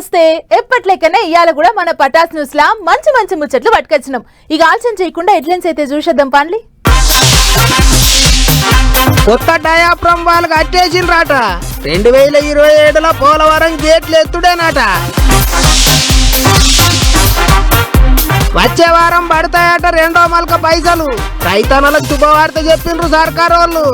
నమస్తే. ఎప్పట్లెక్కనే ఇయాల కూడా మన పటాస్ న్యూస్ లా మంచి మంచి ముచ్చట్లు పట్టుకొచ్చినాం. ఇక ఆలస్యం చేయకుండా హెడ్లైన్స్ అయితే చూసేద్దాం పాన్లి. కొత్త డయాఫ్రమ్ వాళ్ళు కట్టేసిండ్రాట. 2027లో పోలవరం గేట్లు ఎత్తుడేనట. వచ్చే వారం పడతాయట రెండో మల్క పైసలు. రైతన్నలకు శుభవార్త చెప్పిండ్రు సర్కారు వాళ్ళు.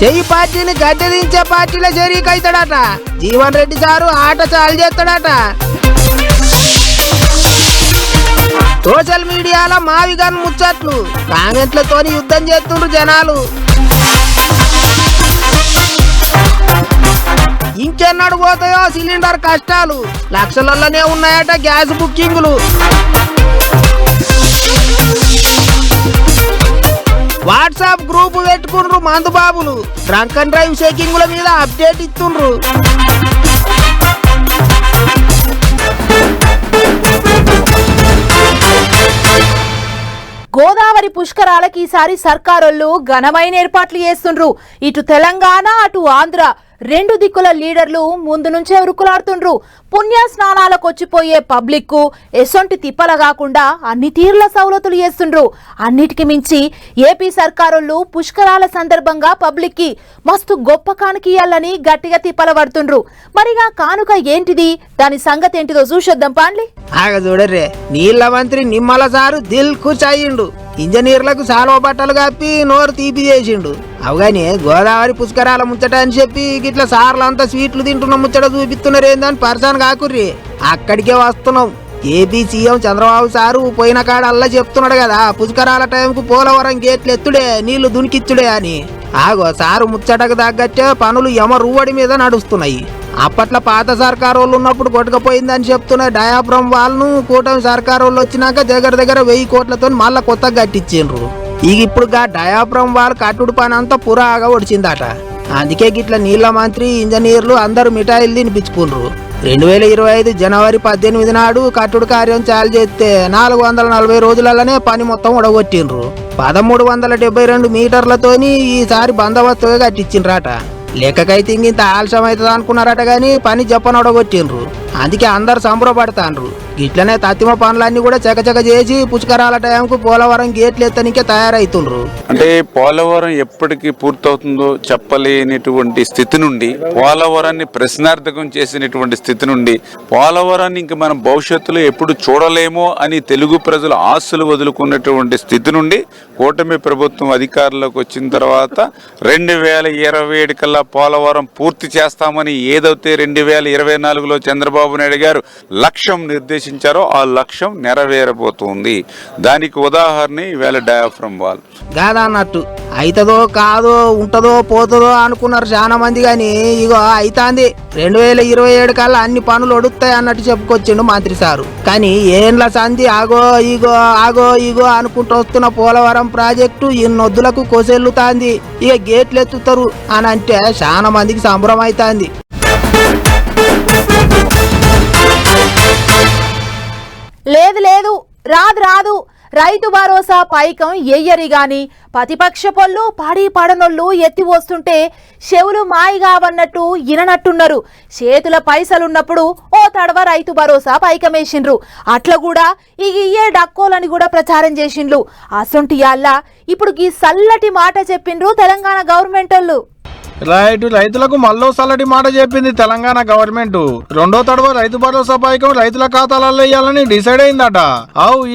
చెయ్యి పార్టీని గద్దెదించే పార్టీలో చేరికైతాడట. జీవన్ రెడ్డి సారు ఆట చాలు చేస్తాడట. సోషల్ మీడియాలో మావిగన్ ముచ్చట్లు, కామెంట్లతోని యుద్ధం చేస్తుండ్రు జనాలు. ఇంకెన్నాడు పోతాయో సిలిండర్ కష్టాలు, లక్షలలోనే ఉన్నాయట గ్యాస్ బుకింగులు. వాట్సాప్ గ్రూప్ పెట్టుకుండ్రు మందుబాబులు. డ్రంక్ అండ్ డ్రైవ్ చెకింగుల మీద అప్డేట్ ఇస్తుండ్రు. గోదావరి పుష్కరాలకి ఈసారి సర్కారోళ్ళు ఘనమైన ఏర్పాట్లు చేస్తుండ్రు. ఇటు తెలంగాణ అటు ఆంధ్ర రెండు దిక్కుల లీడర్లు ముందు నుంచే ఉరుకులాడుతుండ్రు. పుణ్య స్నానాలకు వచ్చిపోయే పబ్లిక్ కు ఎసొంటి తిప్పల కాకుండా అన్ని తీర్ల సౌలతులు చేస్తుండ్రు. అన్నిటికి మించి ఏపీ సర్కారోళ్ళు పుష్కరాల సందర్భంగా పబ్లిక్ కి మస్తు గొప్ప కానుక ఇయ్యాలని గట్టిగా తిప్పల పడుతుండ్రు. మరిగా కానుక ఏంటిది, దాని సంగతి ఏంటిదో చూసేద్దాం పాండ్లి. ఆగ చూడర్రే, నీళ్ల మంత్రి నిమ్మల సారు దిల్ ఖుష్ అయ్యిండు. ఇంజనీర్లకు సాల్వ బట్టలు కప్పి నోరు తీపి చేసిండు. అవగానే గోదావరి పుష్కరాల ముచ్చట అని చెప్పి గిట్ల సార్లంతా స్వీట్లు తింటున్న ముచ్చట చూపిస్తున్నారు ఏందని పర్సన్ కాకుర్రి. అక్కడికే వస్తున్నాం. ఏపీ సీఎం చంద్రబాబు సారు పోయిన కాడల్లా చెప్తున్నాడు కదా, పుష్కరాల టైంకు పోలవరం గేట్లు ఎత్తుడే, నీళ్లు దునికిచ్చుడే అని. ఆగో సారు ముచ్చటకు తగ్గట్టే పనులు యమరువడి మీద నడుస్తున్నాయి. అప్పట్లో పాత సర్కారు వాళ్ళు ఉన్నప్పుడు కొట్టుకపోయిందని చెప్తున్న డయాఫ్రమ్ వాళ్ళను కూటమి సర్కారు వాళ్ళు వచ్చినాక దగ్గర 1000 కోట్లతో మళ్ళా కొత్తగా కట్టించిండ్రు. ఇప్పుడు డయాఫ్రమ్ వాళ్ళు కట్టుడు పని అంతా పురాగా ఒడిచిందట. అందుకే గిట్ల నీళ్ల మంత్రి ఇంజనీర్లు అందరూ మిఠాయిలు తినిపించుకుండ్రు. 2025 జనవరి 18 నాడు కట్టుడు కార్యం చాలు చేస్తే 440 రోజులలోనే పని మొత్తం ఉడగొట్టిండ్రు. 1372 మీటర్లతోని ఈసారి బందోబస్తుగా కట్టించిండ్రట. లెక్కకైతే ఇంత ఆలస్యం అవుతుంది అనుకున్నారట గాని పని జప్పనొడగొట్టిండ్రు. అందుకే అందరు సంబరపడతాండ్రు. ఇట్లనే తత్తిమ పనులన్నీ కూడా చకచక చేసి పుష్కరాల టైంకు పోలవరం గేట్లు ఎత్తనికే తయారైతుండ్రు. అంటే పోలవరం ఎప్పటికి పూర్తవుతుందో చెప్పలేనిటువంటి స్థితి నుండి, పోలవరాన్ని ప్రశ్నార్థకం చేసినటువంటి స్థితి నుండి, పోలవరాన్ని ఇంక మనం భవిష్యత్తులో ఎప్పుడు చూడలేమో అని తెలుగు ప్రజలు ఆశలు వదులుకున్నటువంటి స్థితి నుండి కూటమి ప్రభుత్వం అధికారంలోకి వచ్చిన తర్వాత 2027 కల్లా పోలవరం పూర్తి చేస్తామని ఏదైతే 2024లో చంద్రబాబు నాయుడు గారు లక్ష్యం నిర్దేశించారో ఆ లక్ష్యం నెరవేరబోతుంది. దానికి ఉదాహరణ ఈవేళ డయాఫ్రమ్ వాల్. కాదన్నట్టు అయితదో కాదో ఉంటదో పోతుందో అనుకున్నారు చాలా మంది, గాని ఇగో అయితాంది. 2027 కల్లా అన్ని పనులు ఒడుస్తాయి అన్నట్టు చెప్పుకొచ్చిండు మంత్రి సారు. కానీ ఏండ్ల సంధి ఆగో ఇగో అనుకుంటూ వస్తున్న పోలవరం ప్రాజెక్టు ఇన్నొద్దులకు కొసెల్లుతాంది. ఇక గేట్లు ఎత్తుతారు అని అంటే చాలా మందికి సంబరం అవుతాంది. లేదు రాదు రైతు భరోసా పైకం ఎయ్యరి గాని ప్రతిపక్ష పొల్లు పాడి పాడనోళ్ళు ఎత్తి వస్తుంటే చెవులు మాయిగావన్నట్టు ఇననట్టున్నారు. చేతుల పైసలున్నప్పుడు ఓ తడవ రైతు భరోసా పైకమేసిండ్రు. అట్లా కూడా ఇయ్యే డక్కోలని కూడా ప్రచారం చేసిండ్రు. అసొంటి యాళ్ళ ఇప్పుడు ఈ సల్లటి మాట చెప్పిండ్రు తెలంగాణ గవర్నమెంట్ వాళ్ళు. రైతులకు మళ్ళీ సల్లటి మాట చెప్పింది తెలంగాణ గవర్నమెంట్. రెండో తడవ రైతు భరోసా పైకం రైతుల ఖాతాలలో వేయాలని డిసైడ్ అయిందట.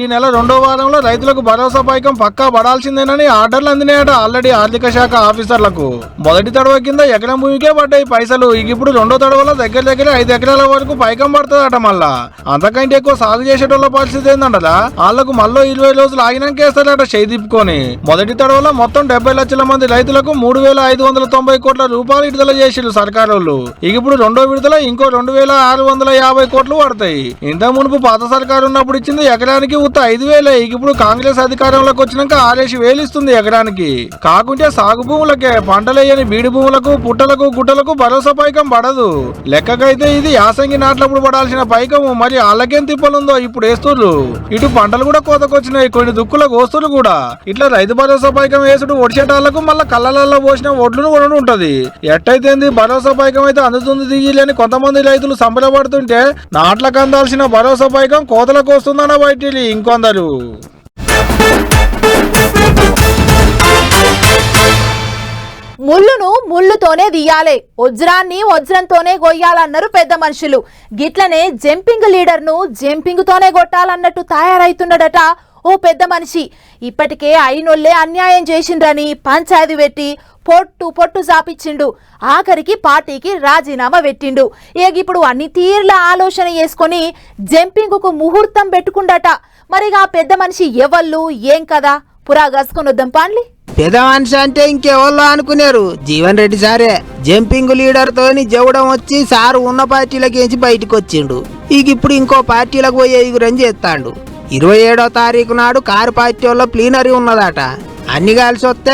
ఈ నెల 2వ వారంలో రైతులకు భరోసా పైకం పక్కా పడాల్సిందేనని ఆర్డర్లు అందినాయట ఆల్రెడీ ఆర్థిక శాఖ ఆఫీసర్లకు. మొదటి తడవ కింద ఎకరం భూమికే పడ్డాయి పైసలు. ఇప్పుడు రెండో తడవలో దగ్గర 5 ఎకరాల వరకు పైకం పడుతుందట. మళ్ళా అంతకంటే ఎక్కువ సాగు చేసేటోళ్ళ పరిస్థితి ఏందంటదా, వాళ్ళకు మళ్ళీ 20 రోజులు ఆగినాక వేస్తారట చేయి తిప్పుకొని. మొదటి తడవలో మొత్తం 70 లక్షల మంది రైతులకు 3590 కోట్ల రూపాయలు విడుదల చేసిరు సర్కారోళ్ళు. ఇప్పుడు రెండో విడుదల ఇంకో 2650 కోట్లు పడతాయి. ఇంత మునుపు పాత సర్కారు ఉన్నప్పుడు ఇచ్చింది ఎకరానికి 5000. ఇప్పుడు కాంగ్రెస్ అధికారంలోకి వచ్చినాక 6000 ఇస్తుంది ఎకరానికి. కాకుంటే సాగు భూములకే, పంటలేయని బీడి భూములకు, పుట్టలకు, గుట్టలకు భరోసా పైకం పడదు. లెక్కకైతే ఇది యాసంగి నాట్లప్పుడు పడాల్సిన పైకము. మరి వాళ్ళకేం తిప్పలుందో ఇప్పుడు వేస్తుర్రు. ఇటు పంటలు కూడా కోతకొచ్చినాయి, కొన్ని దుక్కులకు వస్తువులు కూడా. ఇట్లా రైతు భరోసా పైకం వేసుడు ఒడిచేటాళ్లకు మళ్ళా కళ్ళల్లో పోసిన ఒడ్లను కొనడం ఉంటది. ఉన్నది. ఎట్టయితేంది భరోసా పైకం అయితే అందుతుంది దిగిలేని కొంతమంది రైతులు సంబరపడుతుంటే నాట్లకు అందాల్సిన భరోసా పైకం కోతలకు వస్తుందన్న బయటికి ఇంకొందరు. ముళ్ళును ముళ్ళుతోనే తీయాలి, వజ్రాన్ని వజ్రంతోనే కొయ్యాలన్నారు పెద్ద మనుషులు. గిట్లనే జంపింగ్ లీడర్ను జంపింగ్ తోనే కొట్టాలన్నట్టు తయారైతున్నాడట ఓ పెద్ద మనిషి. ఇప్పటికే అయినోళ్లే అన్యాయం చేసిండ్రని పంచాయతీ పెట్టి పొట్టు చాపిచ్చిండు. ఆఖరికి పార్టీకి రాజీనామా పెట్టిండు. ఇప్పుడు అన్ని తీర్ల ఆలోచన చేసుకొని జంపింగ్కు ముహూర్తం పెట్టుకుండట. మరిగా పెద్ద మనిషి ఎవళ్ళు ఏం కదా పురా గసుకొని వద్దాం పాండ్లి. పెద్ద మనిషి అంటే ఇంకెవరో అనుకున్నారు, జీవన్ రెడ్డి సారే. జంపింగ్ లీడర్ తోని జవడం వచ్చి సారు ఉన్న పార్టీలకేంచి బయటకు వచ్చిండు. ఇప్పుడు ఇంకో పార్టీలకు పోయి ఎగురని చేస్తాడు. 27వ తారీఖు నాడు కారు పార్టీ వల్ల ప్లీనరీ ఉన్నదట. అన్ని కలిసి వస్తే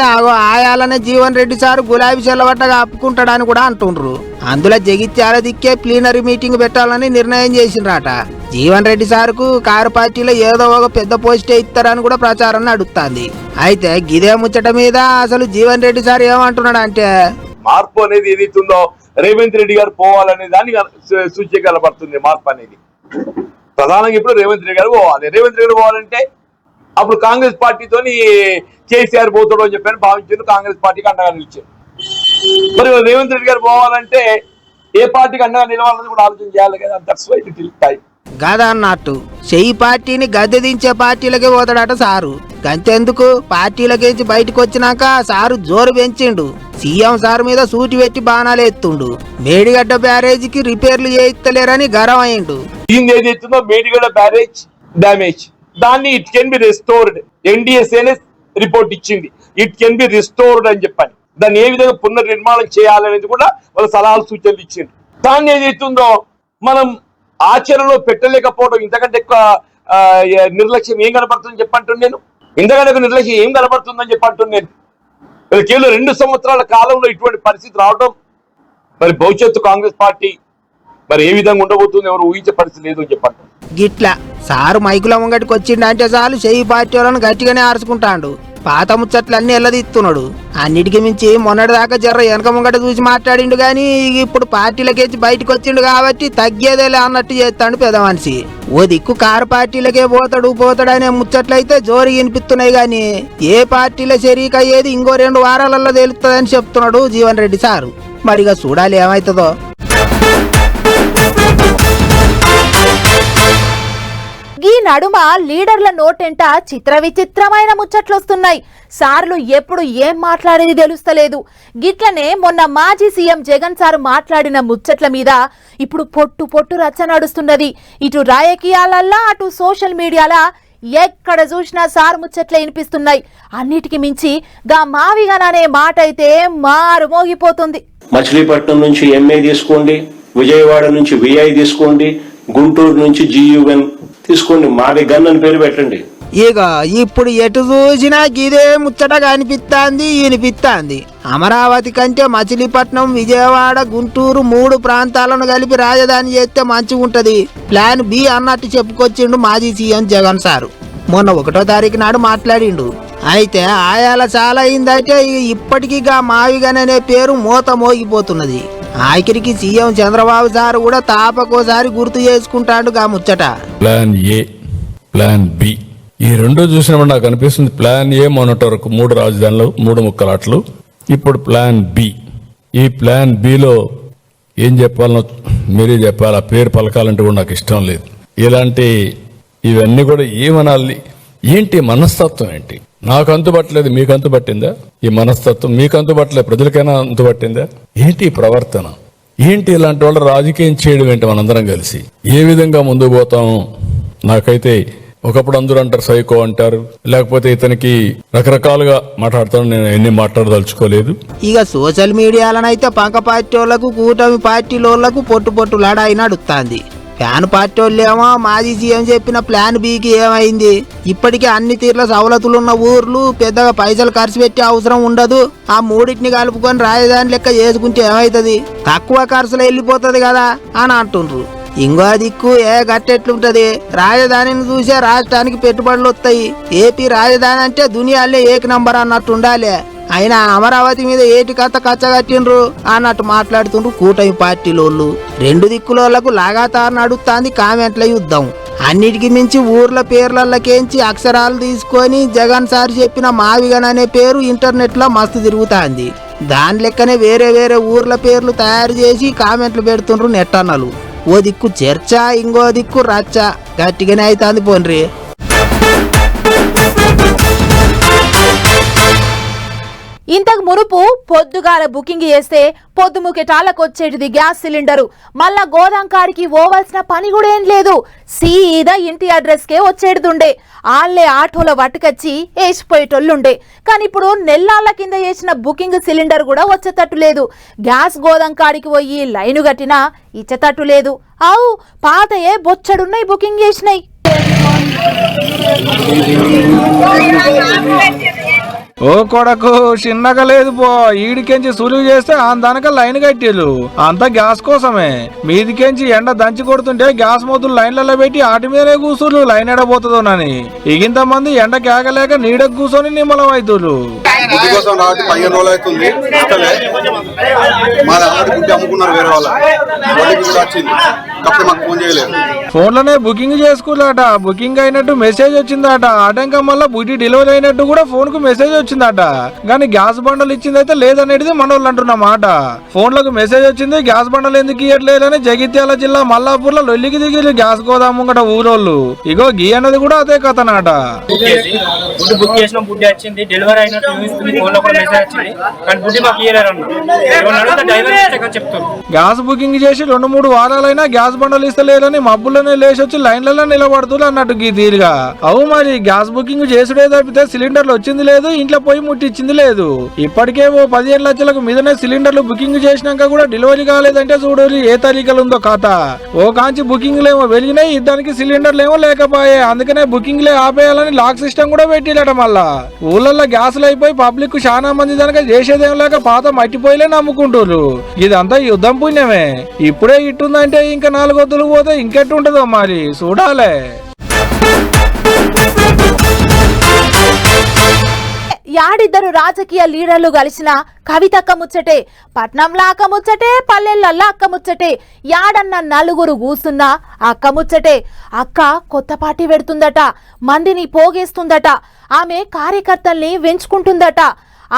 ఆయాలనే జీవన్ రెడ్డి సారు గులాబీ చెల్లబట్టగా అప్పుకుంటాడని కూడా అంటుండ్రు. అందులో జగిత్యాల దిక్కే ప్లీనరీ మీటింగ్ పెట్టాలని నిర్ణయం చేసిండ్రట. జీవన్ రెడ్డి సార్కు కారు పార్టీలో ఏదో ఒక పెద్ద పోస్టే ఇస్తారని కూడా ప్రచారం నడుస్తుంది. అయితే గిదే ముచ్చట మీద అసలు జీవన్ రెడ్డి సార్ ఏమంటున్నాడు అంటే, మార్పు అనేది ఏదైతుందో రేవంత్ రెడ్డి గారు పోవాలనే దాన్ని సూచిక కనబడుతుంది. మార్పు అనేది ప్రధానంగా ఇప్పుడు రేవంత్ రెడ్డి గారు పోవాలి. రేవంత్ రెడ్డి పోవాలంటే అప్పుడు కాంగ్రెస్ పార్టీతోని కేసీఆర్ పోతాడు అని చెప్పని భావించారు. కాంగ్రెస్ పార్టీకి అండగా నిలిచారు. మరి రేవంత్ రెడ్డి గారు పోవాలంటే ఏ పార్టీకి అండగా నిలవాలని కూడా ఆలోచన చేయాలి కదా. దట్స్ వై ఇట్ టైం గద అన్నట్టు చెయ్యి పార్టీని గద్దె దించే పార్టీలకే పోతాడట సారు. గంతెందుకు పార్టీలకేంచి బయటకు వచ్చినాక సారు జోరు పెంచిండు. సీఎం సార్ మీద సూటి పెట్టి బాణాలు ఎత్తుండు. మేడిగడ్డ బ్యారేజీకి రిపేర్లు చేయిస్తలేరని గర్వం అయిండు. దీన్ని ఏదైతుందో మేడిగడ్డ బ్యారేజ్ డ్యామేజ్, దాన్ని ఇట్ కెన్ బి రెస్టోర్డ్. ఎన్డీఎస్ఏనే రిపోర్ట్ ఇచ్చింది, ఇట్ కెన్ బి రిస్టోర్డ్ అని చెప్పని. దాన్ని ఏ విధంగా పునర్నిర్మాణం చేయాలనేది కూడా వాళ్ళ సలహాలు సూచనలు ఇచ్చింది. దాన్ని ఏదైతుందో మనం ఆచరణలో పెట్టలేకపోవడం ఇంతకంటే ఎక్కువ నిర్లక్ష్యం ఏం కనబడుతుందని చెప్పంటున్నాను నేను. ఇంతకంటే నిర్లక్ష్యం ఏం కనబడుతుందని చెప్పంటున్నాను నేను. కేవలం 2 సంవత్సరాల కాలంలో ఇటువంటి పరిస్థితి రావడం, మరి భవిష్యత్తు కాంగ్రెస్ పార్టీ మరి ఏ విధంగా ఉండబోతుంది ఎవరు ఊహించే పరిస్థితి లేదు అని చెప్పండి. గిట్లా సారు మైకుల ముంగటికి వచ్చిండంటే చాలు చెయ్యి పార్టీ వాళ్ళని గట్టిగానే ఆరుచుకుంటాడు. పాత ముచ్చట్లన్నీ ఎల్లదిస్తున్నాడు. అన్నిటికి మించి మొన్నటిదాకా జర్ర వెనక ముంగట చూసి మాట్లాడిండు గాని ఇప్పుడు పార్టీలకేసి బయటకు వచ్చిండు కాబట్టి తగ్గేదేలే అన్నట్టు చేస్తాడు పెద్ద మనిషి. ఓ దిక్కు కారు పార్టీలకే పోతాడనే ముచ్చట్లయితే జోరు వినిపిస్తున్నాయి గాని ఏ పార్టీలో షరీక్ అయ్యేది ఇంకో 2 వారాలలో తేలుతుందని చెప్తున్నాడు జీవన్ రెడ్డి సారు. మరిగా చూడాలి ఏమవుతుందో. ఈ నడుమ లీడర్ల నోటెంట చిత్ర విచిత్రమైన ముచ్చట్లొస్తున్నాయి. సార్లు ఎప్పుడు ఏం మాట్లాడేది తెలుస్తలేదు. గిట్లనే మొన్న మాజీ సీఎం జగన్ సార్ మాట్లాడిన ముచ్చట్ల మీద ఇప్పుడు పొట్టు రచ్చ నడుస్తున్నది. ఇటు రాజకీయాలల్లా అటు సోషల్ మీడియాలా ఎక్కడ చూసినా సార్ ముచ్చట్లే వినిపిస్తున్నాయి. అన్నిటికి మించి గా మావిగన్ అనే మాట అయితే మారుమోగిపోతుంది. మచిలీపట్నం నుంచి ఎంఏ తీసుకోండి, విజయవాడ నుంచి విఐ తీసుకోండి, గుంటూరు నుంచి GUN తీసుకోండి, మావి గన్ అని పేరు పెట్టండి. ఇక ఇప్పుడు ఎటు చూసినా గిదే ముచ్చటగా వినిపిస్తాంది. అమరావతి కంటే మచిలీపట్నం, విజయవాడ, గుంటూరు 3 ప్రాంతాలను కలిపి రాజధాని చేస్తే మంచిగా ఉంటది, ప్లాన్ బి అన్నట్టు చెప్పుకొచ్చిండు మాజీ సీఎం జగన్ సారు. మొన్న 1వ తారీఖు నాడు మాట్లాడిండు. అయితే ఆయాల చాలా అయిందైతే ఇప్పటికీ మావిగన్ అనే పేరు మోత మోగిపోతున్నది. ఆఖరికి సీఎం చంద్రబాబు సారు కూడా తాపకోసారి గుర్తు చేసుకుంటాడు గా ముచ్చట. ప్లాన్ ఏ, ప్లాన్ బి, ఈ 2 చూసినప్పుడు నాకు అనిపిస్తుంది ప్లాన్ ఏ మొన్నటి వరకు 3 రాజధానులు 3 ముక్కలాట్లు. ఇప్పుడు ప్లాన్ బి. ఈ ప్లాన్ బిలో ఏం చెప్పాలనో మీరే చెప్పాలి. ఆ పేరు పలకాలంటే కూడా నాకు ఇష్టం లేదు. ఇవన్నీ కూడా ఏమనాలి, ఏంటి మనస్తత్వం ఏంటి? నాకు అంతుపట్టలేదు, మీకు అంతుపట్టిందా? ఈ మనస్తత్వం మీకు అంతుపట్టలేదు, ప్రజలకైనా అంతుపట్టిందా? ఏంటి ప్రవర్తన ఏంటి? ఇలాంటి వాళ్ళు రాజకీయం చేయడం ఏంటి? మనందరం కలిసి ఏ విధంగా ముందుకు పోతాం? నాకైతే ఒకప్పుడు అందరూ అంటారు సైకో అంటారు, లేకపోతే ఇతనికి రకరకాలుగా మాట్లాడతాను. నేను ఎన్ని మాట్లాడదలుచుకోలేదు. ఇక సోషల్ మీడియాలనైతే పక్క పార్టీ వాళ్ళకు కూటమి పార్టీలోళ్లకు పొట్టులాడాయి నడుస్తుంది. ఫ్యాన్ పార్టీ వాళ్ళేమో మాజీ సీఎం చెప్పిన ప్లాన్ బికి ఏమైంది, ఇప్పటికే అన్ని తీర్ల సవలతులున్న ఊర్లు పెద్దగా పైసలు ఖర్చు పెట్టే అవసరం ఉండదు, ఆ 3టిని కలుపుకొని రాజధాని లెక్క చేసుకుంటే ఏమైతుంది, తక్కువ ఖర్చులో వెళ్ళిపోతుంది కదా అని అంటుండ్రు. ఇంకో దిక్కు గట్టెట్లుంటది, రాజధానిని చూసే రాష్ట్రానికి పెట్టుబడులు వస్తాయి. ఏపీ రాజధాని అంటే దునియాలే 1 నంబర్ అన్నట్టు ఉండాలి. అయినా అమరావతి మీద ఏటి కథ కచ్చగట్టిండ్రు అన్నట్టు మాట్లాడుతుండ్రు కూటమి పార్టీలోళ్ళు. రెండు దిక్కులోళ్లకు లాగాతారు నడుస్తాంది కామెంట్ల యుద్ధం. అన్నిటికి మించి ఊర్ల పేర్లకేంచి అక్షరాలు తీసుకొని జగన్ సార్ చెప్పిన మావిగన్ అనే పేరు ఇంటర్నెట్ లో మస్తు తిరుగుతాంది. దాని లెక్కనే వేరే వేరే ఊర్ల పేర్లు తయారు చేసి కామెంట్లు పెడుతుండ్రు నెట్టన్నలు. ఓ దిక్కు చర్చ, ఇంకో దిక్కు రచ్చ. గట్టిగానే అవుతుంది పోన్రి. ఇంతకు మునుపు పొద్దుగాల బుకింగ్ చేస్తే పొద్దుముకేటాళ్ళకు వచ్చేటిది గ్యాస్ సిలిండరు. మళ్ళా గోదాంకాడికి పోవాల్సిన పని కూడా ఏం లేదు. సీదా ఇంటి అడ్రస్కే వచ్చేడుతుండే. ఆళ్లే ఆటోలో పట్టుకొచ్చి వేసిపోయేటోళ్ళుండే. కానీ ఇప్పుడు నెల్లాళ్ల కింద చేసిన బుకింగ్ సిలిండర్ కూడా వచ్చేటట్టు లేదు. గ్యాస్ గోదాంకాడికి పోయి లైను కట్టినా ఇచ్చేటట్టు లేదు. అవు పాతయే బొచ్చడున్నాయి బుకింగ్ చేసినాయి. ఓ కొడకు చిన్నగా లేదు పో, ఈడికెంచి సులువు చేస్తే దానక లైన్ కట్టిలు అంతా గ్యాస్ కోసమే. మీదికెంచి ఎండ దంచి కొడుతుంటే గ్యాస్ మొత్తులు లైన్లలో పెట్టి ఆటి మీదనే కూసులు లైన్ ఎడబోతుందోనని. ఇగింత మంది ఎండ కేకలేక నీడకు కూర్చొని నిమ్మలం అవుతులు. ఫోన్లోనే బుకింగ్ చేసుకున్నాట. బుకింగ్ అయినట్టు మెసేజ్ వచ్చిందట. ఆటంకం వల్ల బుడ్డి డెలివరీ అయినట్టు కూడా ఫోన్ కు మెసేజ్ వచ్చిందట. కానీ గ్యాస్ బండలు ఇచ్చిందైతే లేదనేది మనోళ్ళు అంటున్నమాట. ఫోన్లకు మెసేజ్ వచ్చింది, గ్యాస్ బండలు ఎందుకు ఇయ్యట్లేదని జగిత్యాల జిల్లా మల్లాపూర్ లో లొల్లికి దిగిరు గ్యాస్ గోదాం ముంగట ఊరోళ్ళు. ఇగో గీ అన్నది కూడా అదే కథనాట. గ్యాస్ బుకింగ్ చేసి 2-3 వారాలైనా గ్యాస్ బండలు ఇస్తలేరని మబ్బుల్లోనే లేచొచ్చి లైన్లలో నిలబడుతులు అన్నట్టు గీ తీరుగా. అవు మరి గ్యాస్ బుకింగ్ చేసుడే తప్పితే సిలిండర్లు వచ్చింది లేదు, ఇంట్లో పోయి ముట్టించింది లేదు. ఇప్పటికే ఓ 15 లక్షలకు మీదనే సిలిండర్లు బుకింగ్ చేసినాక కూడా డెలివరీ కాలేదంటే చూడాలి ఏ తరీకలు ఉందో కథ. ఓ కాంచి బుకింగ్లేమో వెలిగినాయి, ఇద్దరికి సిలిండర్లేమో లేకపోయే. అందుకనే బుకింగ్లే ఆపేయాలని లాక్ సిస్టమ్ కూడా పెట్టిలట. మళ్ళా ఊళ్ళల్లో గ్యాసులు అయిపోయి పబ్లిక్ చాలా మంది దానిక చేసేదేం లేక పాత మట్టిపోయిలే నమ్ముకుంటారు. ఇదంతా యుద్ధం పుణ్యమే. ఇప్పుడే ఇట్టుందంటే ఇంకా 4 వద్దులు పోతే ఇంకెట్టుంటదో మరి చూడాలే. యాడిద్దరు రాజకీయ లీడర్లు కలిసిన కవితక్క ముచ్చటే, పట్నంలో అక్క ముచ్చటే, పల్లెళ్ళల్లో అక్క ముచ్చటే. యాడన్న నలుగురు కూసున్నా అక్క ముచ్చటే. అక్క కొత్త పార్టీ పెడుతుందట, మందిని పోగేస్తుందట, ఆమె కార్యకర్తల్ని వెంచుకుంటుందట,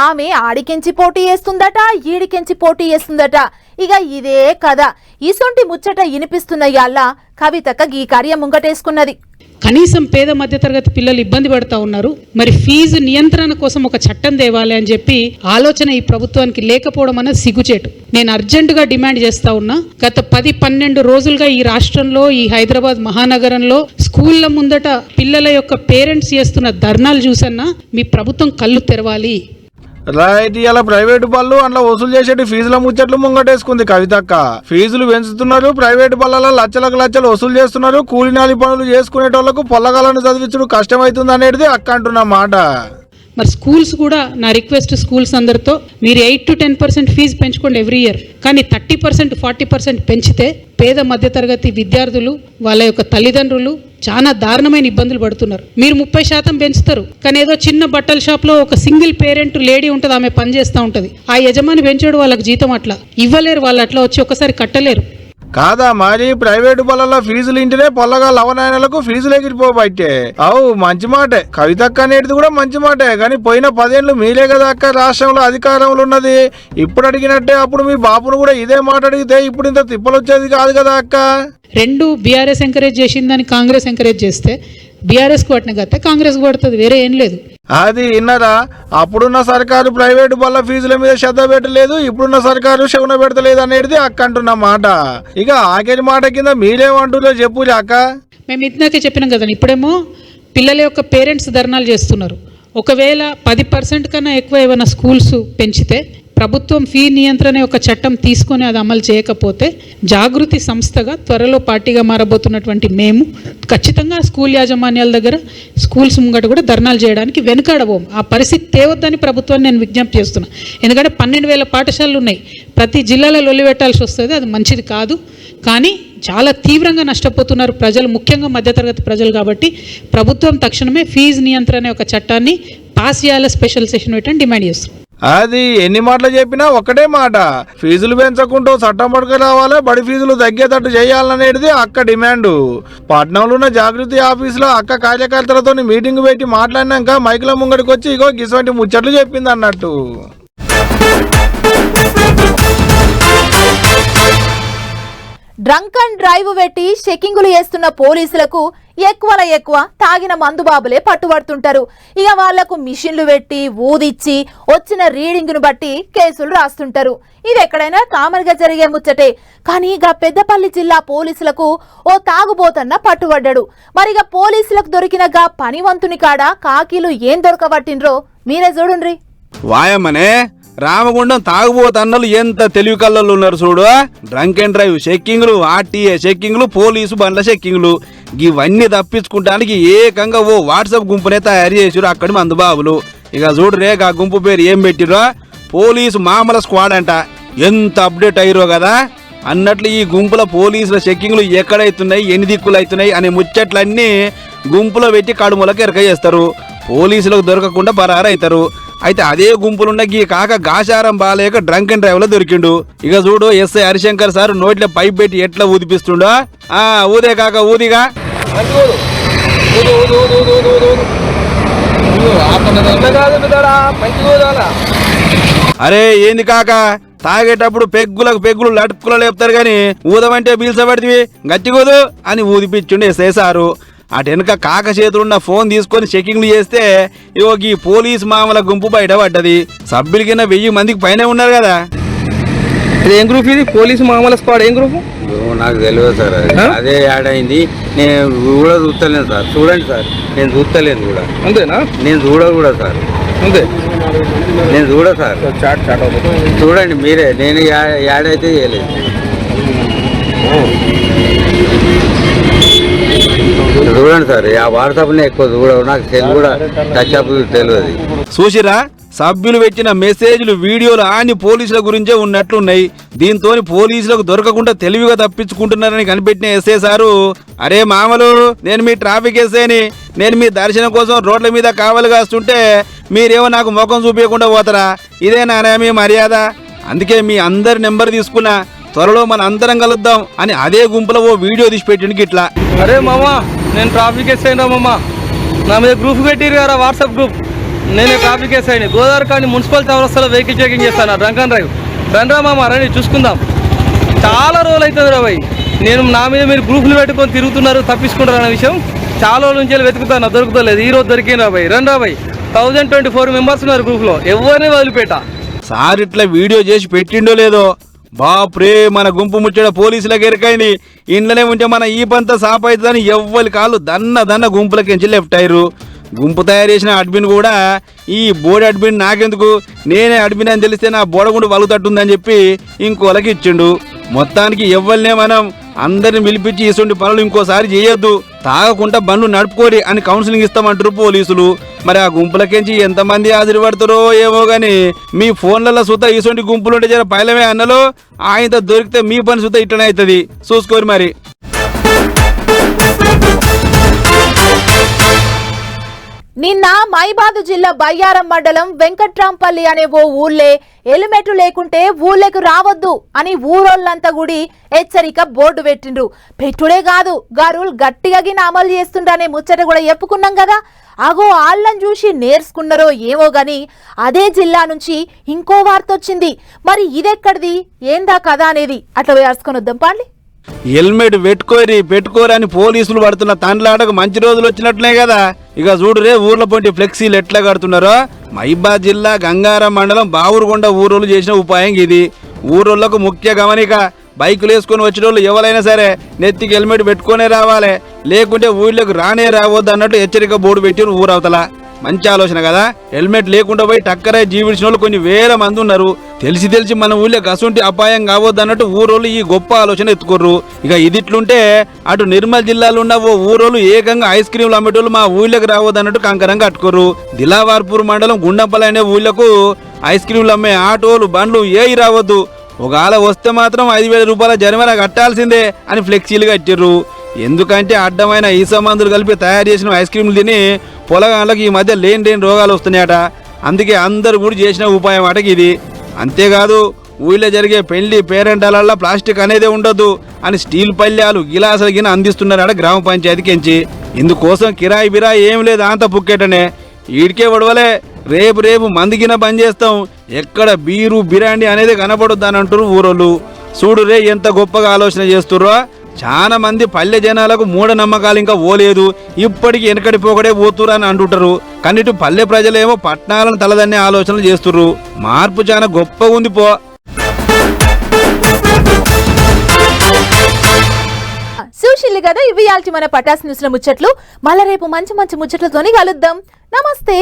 ఆమె ఆడికెంచి పోటీ చేస్తుందట, ఈడికెంచి పోటీ చేస్తుందట. ఇక ఇదే కదా ఇసొంటి ముచ్చట వినిపిస్తున్న యాళ్ళ కవితక్క ఈ కార్యం ముంగటేసుకున్నది. కనీసం పేద మధ్యతరగతి పిల్లలు ఇబ్బంది పడతా ఉన్నారు. మరి ఫీజు నియంత్రణ కోసం ఒక చట్టం తేవాలి అని చెప్పి ఆలోచన ఈ ప్రభుత్వానికి లేకపోవడం అనేది సిగ్గుచేటు. నేను అర్జెంటుగా డిమాండ్ చేస్తా ఉన్నా. గత 10-12 రోజులుగా ఈ రాష్ట్రంలో, ఈ హైదరాబాద్ మహానగరంలో స్కూళ్ల ముందట పిల్లల యొక్క పేరెంట్స్ చేస్తున్న ధర్నాలు చూసన్నా మీ ప్రభుత్వం కళ్ళు తెరవాలి. రైట్, ఇలా ప్రైవేటు బళ్ళు అందులో వసూలు చేసేటి ఫీజుల ముచ్చట్లు ముంగటేసుకుంది కవితక్క. ఫీజులు పెంచుతున్నారు, ప్రైవేటు బళ్ళలో లక్షలకు లక్షలు వసూలు చేస్తున్నారు. కూలినాలి పనులు చేసుకునేటోళ్లకు పొల్లగాలను చదివించడం కష్టమవుతుంది అనేది అక్క అంటున్న మాట. మరి స్కూల్స్ కూడా నా రిక్వెస్ట్ స్కూల్స్ అందరితో, మీరు 8 to 10% ఫీజు పెంచుకోండి ఎవ్రీ ఇయర్. కానీ 30%, 40% పెంచితే పేద మధ్యతరగతి విద్యార్థులు, వాళ్ళ యొక్క తల్లిదండ్రులు చాలా దారుణమైన ఇబ్బందులు పడుతున్నారు. మీరు 30% పెంచుతారు, కానీ ఏదో చిన్న బట్టల షాప్లో ఒక సింగిల్ పేరెంట్ లేడీ ఉంటుంది, ఆమె పని చేస్తూ ఉంటుంది. ఆ యజమాని పెంచాడు, వాళ్ళకి జీతం అట్లా ఇవ్వలేరు, వాళ్ళు అట్లా వచ్చి ఒకసారి కట్టలేరు. కాదా మరి ప్రైవేటు బళ్ళలో ఫీజులు ఇంటినే పొల్లగా లవనాయనలకు ఫీజులు ఎగిరిపోబట్టే. అవు మంచి మాటే, కవితక్క అనేది కూడా మంచి మాటే. కానీ పోయిన 10 ఏళ్ళు మీరే కదా అక్క రాష్ట్రంలో అధికారంలో ఉన్నది. ఇప్పుడు అడిగినట్టే అప్పుడు మీ బాపును కూడా ఇదే మాట అడిగితే ఇప్పుడు ఇంత తిప్పలు వచ్చేది కాదు కదా అక్క. 2 బీఆర్ఎస్ ఎంకరేజ్ చేసిందని కాంగ్రెస్ ఎంకరేజ్ చేస్తే బీఆర్ఎస్ కొట్టిన గత కాంగ్రెస్ కొడుతుంది, వేరే ఏం లేదు. అది విన్నారా, అప్పుడున్న సర్కారు ప్రైవేటు బళ్ళ ఫీజుల మీద శ్రద్ధ పెట్టలేదు, ఇప్పుడున్న సర్కారు శవన పెడతలేదు అనేది అక్క అంటున్న మాట. ఇక ఆఖరి మాట కింద మీరేమంటున్నారో చెప్పులే అక్క. మేము ఇంతకే చెప్పినాం కదండి, ఇప్పుడేమో పిల్లల యొక్క పేరెంట్స్ ధర్నాలు చేస్తున్నారు. ఒకవేళ 10% కన్నా ఎక్కువ ఏమైనా స్కూల్స్ పెంచితే ప్రభుత్వం ఫీ నియంత్రణ యొక్క చట్టం తీసుకొని అది అమలు చేయకపోతే జాగృతి సంస్థగా త్వరలో పార్టీగా మారబోతున్నటువంటి మేము ఖచ్చితంగా స్కూల్ యాజమాన్యాల దగ్గర, స్కూల్స్ ముంగట కూడా ధర్నాలు చేయడానికి వెనుకాడబోం. ఆ పరిస్థితి తేవద్దని ప్రభుత్వాన్ని నేను విజ్ఞప్తి చేస్తున్నా. ఎందుకంటే 12,000 పాఠశాలలు ఉన్నాయి, ప్రతి జిల్లాలో లొల్లి పెట్టాల్సి వస్తుంది, అది మంచిది కాదు. కానీ చాలా తీవ్రంగా నష్టపోతున్నారు ప్రజలు, ముఖ్యంగా మధ్యతరగతి ప్రజలు. కాబట్టి ప్రభుత్వం తక్షణమే ఫీజు నియంత్రణ యొక్క చట్టాన్ని పాస్ చేయాలి, స్పెషల్ సెషన్ పెట్టని డిమాండ్ చేస్తున్నాం. అది ఎన్ని మాటలు చెప్పినా ఒక్కటే మాట, ఫీజులు పెంచకుంటూ చట్టం పట్టుకు రావాలి, బడి ఫీజులు తగ్గేటట్టు చేయాలనేది అక్క డిమాండ్. పట్నంలో ఉన్న జాగృతి ఆఫీసులో అక్క కార్యకర్తలతో మీటింగ్ పెట్టి మాట్లాడినాక మైకుల ముంగడికి వచ్చి ఇగో గిసవంటి ముచ్చట్లు చెప్పింది అన్నట్టు. డ్రంక్ అండ్ డ్రైవ్ పెట్టి చెకింగులు చేస్తున్న పోలీసులకు ఎక్కువ తాగిన మందుబాబులే పట్టుబడుతుంటారు. ఇక వాళ్లకు మిషన్లు పెట్టి ఊదిచ్చి వచ్చిన రీడింగ్ ను బట్టి కేసులు రాస్తుంటారు. ఇది ఎక్కడైనా కామన్ గా జరిగే ముచ్చటే. కానీ ఇక పెద్దపల్లి జిల్లా పోలీసులకు ఓ తాగుబోతన్న పట్టుబడ్డాడు. మరిగా పోలీసులకు దొరికిన గా పనివంతుని కాడ కాకీలు ఏం దొరకబట్టిండ్రో మీరే చూడుండ్రి. వాయమ్మనే రామగుండం తాగుబోతన్నలు ఎంత తెలివి కళ్ళల్లో ఉన్నారు చూడు. డ్రంక్ అండ్ డ్రైవ్ చెక్కింగ్లు, ఆర్టీఏ చెక్కింగ్లు, పోలీసు బండ్ల చెక్కింగ్లు, ఇవన్నీ తప్పించుకుంటానికి ఏకంగా ఓ వాట్సాప్ గుంపునే తయారు చేసిరు అక్కడి మందుబాబులు. ఇక చూడు రే ఆ గుంపు పేరు ఏం పెట్టిరో, పోలీసు మామల స్క్వాడ్ అంట. ఎంత అప్డేట్ అయ్యారో కదా. అన్నట్లు ఈ గుంపుల పోలీసుల చెక్కింగ్లు ఎక్కడైతున్నాయి, ఎన్ని దిక్కులు అవుతున్నాయి అనే ముచ్చట్లన్నీ గుంపులో పెట్టి కడుములకు ఎరక చేస్తారు. పోలీసులకు దొరకకుండా పరారైతారు. అయితే అదే గుంపులున్న గీ కాక గాశారం బాలేక డ్రంక్ అండ్ డ్రైవ్ లో దొరికిండు. ఇక చూడు ఎస్ఐ హరిశంకర్ సార్ నోట్ల పైప్ పెట్టి ఎట్లా ఊదిపిస్తుండో. ఊదే కాక ఊదిగా. అరే ఏంది కాక, తాగేటప్పుడు పెగ్గులు లటుకులు లేపుతారు గాని ఊదమంటే బీల్సబడివి గట్టిగోదు అని ఊదిపిచ్చుండు ఎస్ఐ సారు. అటు వెనుక కాక చేతులున్న ఫోన్ తీసుకొని చెకింగ్లు చేస్తే ఇగో ఈ పోలీస్ మామల గుంపు బయట పడ్డది. సభ్యుల కింద 1000 మందికి పైన ఉన్నారు కదా. ఏం గ్రూప్ ఇది? పోలీసు మామూలు స్క్వాడ్ ఏం గ్రూప్? నాకు తెలియదు సార్. అదే యాడ్ అయింది. నేను కూడా చూస్తలేను సార్. చూడండి సార్, నేను చూస్తలేను కూడా. అంతేనా? నేను కూడా సార్. అంతే, నేను సార్. చూడండి మీరే, నేను యాడ్ అయితే చేయలేదు. చూడండి సార్, ఆ వాట్సాప్నే ఎక్కువ చూడవు. నాకు సెల్ కూడా టచ్ అప్ తెలియదు. చూసిరా, సభ్యులు పెట్టిన మెసేజ్లు, వీడియోలు అన్ని పోలీసుల గురించే ఉన్నట్లున్నాయి. దీంతో పోలీసులకు దొరకకుండా తెలివిగా తప్పించుకుంటున్నారని కనిపెట్టిన ఎస్ఐ సారు, అరే మామలు, నేను మీ ట్రాఫిక్ ఎస్ఐని, నేను మీ దర్శనం కోసం రోడ్ల మీద కావలి కాస్తుంటే మీరేమో నాకు ముఖం చూపించకుండా పోతారా? ఇదే నానే మీ మర్యాద? అందుకే మీ అందరి నెంబర్ తీసుకున్నా, త్వరలో మన అందరం కలుద్దాం అని అదే గుంపులో ఓ వీడియో తీసి పెట్టిండు ఇట్లా. అరే మామా, నేను ట్రాఫిక్ ఎస్ఐ రా మామా. నా మీద గ్రూప్ పెట్టిరు కదా, వాట్సాప్ గ్రూప్. నేనే ట్రాఫిక్ ఎస్ఐని. గోదావరి కానీ మున్సిపల్ చౌరస్తాలో వెహికల్ చెకింగ్ చేస్తాను, డ్రంక్ అండ్ డ్రైవ్. రండి రా మామా, రండి చూసుకుందాం. చాలా రోజులు అవుతుంది రా భయ్. నేను నా మీద మీరు గ్రూపులు పెట్టుకొని తిరుగుతున్నారు, తప్పించుకుంటారు అనే విషయం చాలా రోజుల నుంచి వెతుకుతాను, దొరుకుతలేదు. ఈ రోజు దొరికింది రా భయ్. రండి రా భయ్. 1024 మెంబర్స్ ఉన్నారు గ్రూప్లో, ఎవరిని వదిలిపెట్టా. సార్ ఇట్లా వీడియో చేసి పెట్టిండో లేదో, బాప్రే మన గుంపు ముచ్చట పోలీసులకు ఎరకైంది. ఇంట్లోనే ఉంటే మన ఈ పంత సాప్ అవుతుందని ఎవ్వరి కాళ్ళు దన్న గుంపులకించి లెఫ్ట్ అయ్యారు. గుంపు తయారు చేసిన అడ్మిన్ కూడా ఈ బోర్డు అడ్మిన్ నాకెందుకు, నేనే అడ్మిన్ అని తెలిస్తే నా బోడగుండు వలుతట్టుందని చెప్పి ఇంకోలకి ఇచ్చిండు. మొత్తానికి ఎవ్వరినే మనం అందరిని పిలిపించి ఇటువంటి పనులు ఇంకోసారి చేయొద్దు, తాగకుండా బండ్లు నడుపుకోరి అని కౌన్సిలింగ్ ఇస్తామంటారు పోలీసులు. మరి ఆ గుంపులకించి ఎంతమంది హాజరుపడతారో ఏమో గాని మీ ఫోన్లలో సుత ఇటువంటి గుంపులుంటే జర పైలమే అన్నలో ఆయనతో దొరికితే మీ పని సుత ఇట్లనే అవుతుంది, చూసుకోరు మరి. నిన్న మైబాద్ జిల్లా బయ్యారం మండలం వెంకట్రాంపల్లి అనే ఓ ఊళ్ళే హెల్మెట్ లేకుంటే ఊళ్ళకు రావద్దు అని ఊరోళ్ళంతా గుడి హెచ్చరిక బోర్డు పెట్టిండ్రు. పెట్టుడే కాదు, గారులు గట్టిగా అమలు చేస్తుండనే ముచ్చట కూడా చెప్పుకున్నాం కదా. అగో ఆళ్ళని చూసి నేర్చుకున్నారో ఏమో గాని అదే జిల్లా నుంచి ఇంకో వార్త వచ్చింది. మరి ఇదెక్కడిది, ఏందా కదా అనేది అట్లా వేసుకొని వద్దాం పాండి. హెల్మెట్ పెట్టుకోరని పోలీసులు పడుతున్న తండ్లాటకు మంచి రోజులు వచ్చినట్లే కదా. ఇక చూడురే ఊర్ల పొంటి ఫ్లెక్సీలు ఎట్లా కడుతున్నారో. మైబాద్ జిల్లా గంగారం మండలం బావురుగొండ ఊరోళ్ళు చేసిన ఉపాయం ఇది. ఊరోళ్లకు ముఖ్య గమనిక, బైకులు వేసుకొని వచ్చిన వాళ్ళు ఎవరైనా సరే నెత్తికి హెల్మెట్ పెట్టుకునే రావాలి, లేకుంటే ఊళ్ళోకి రానే రావద్దు అన్నట్టు హెచ్చరిక బోర్డు పెట్టారు ఊరవతల. మంచి ఆలోచన కదా. హెల్మెట్ లేకుండా పోయి టక్కరై జీవించిన వాళ్ళు కొన్ని వేల మంది ఉన్నారు. తెలిసి మన ఊళ్ళో గసుంటి అపాయం కావద్దు అన్నట్టు ఊరోళ్ళు ఈ గొప్ప ఆలోచన ఎత్తుకోర్రు. ఇక ఇదిట్లుంటే అటు నిర్మల్ జిల్లాలో ఉన్న ఓ ఊరోళ్ళు ఏకంగా ఐస్ క్రీంలు అమ్మేటోళ్ళు మా ఊళ్ళోకి రావద్దు అన్నట్టు కంకరంగా కట్టుకోర్రు. దిలావార్పూర్ మండలం గుండంపల్లి అనే ఊళ్ళకు ఐస్ క్రీంలు అమ్మే ఆటోలు బండ్లు ఏవి రావద్దు, ఒకవేళ వస్తే మాత్రం 5,000 రూపాయల జరిమానా కట్టాల్సిందే అని ఫ్లెక్సీలు కట్టిర్రు. ఎందుకంటే అడ్డమైన ఈస మందులు కలిపి తయారు చేసిన ఐస్ క్రీంలు తిని పొలగాళ్ళకి ఈ మధ్య లేని రోగాలు వస్తున్నాయట. అందుకే అందరు కూడా చేసిన ఉపాయం అటకి ఇది. అంతేకాదు ఊళ్ళో జరిగే పెళ్లి పేరెంటాలల్లో ప్లాస్టిక్ అనేదే ఉండొద్దు అని స్టీల్ పళ్ళ్యాలు గిలాసులు గిన అందిస్తున్నారట గ్రామ పంచాయతీకించి. ఇందుకోసం కిరాయి బిరాయి ఏం లేదు, అంత పుక్కేటనే. ఈడికే వడవలే రేపు మందిగిన బంద్ చేస్తాం, ఎక్కడ బీరు బిరాండి అనేది కనపడొద్దు అని అంటారు ఊరోళ్ళు. చూడు రే ఎంత గొప్పగా ఆలోచన చేస్తుర్రో. చాలా మంది పల్లె జనాలకు మూఢనమ్మకాలు ఇంకా పోలేదు, ఇప్పటికి వెనకడి పోకడే పోతురు అని అంటుంటారు. కానీ ఇటు పల్లె ప్రజలేమో పట్టణాలను తలదన్నే ఆలోచనలు చేస్తుర్రు. మార్పు చాలా గొప్పగా ఉంది పో. చూసిల్లు కదా ఇవి ఇయాల్టి మన పటాస్ న్యూస్ లో ముచ్చట్లు. మళ్ళా రేపు మంచి మంచి ముచ్చట్లతోని కలుద్దాం. నమస్తే.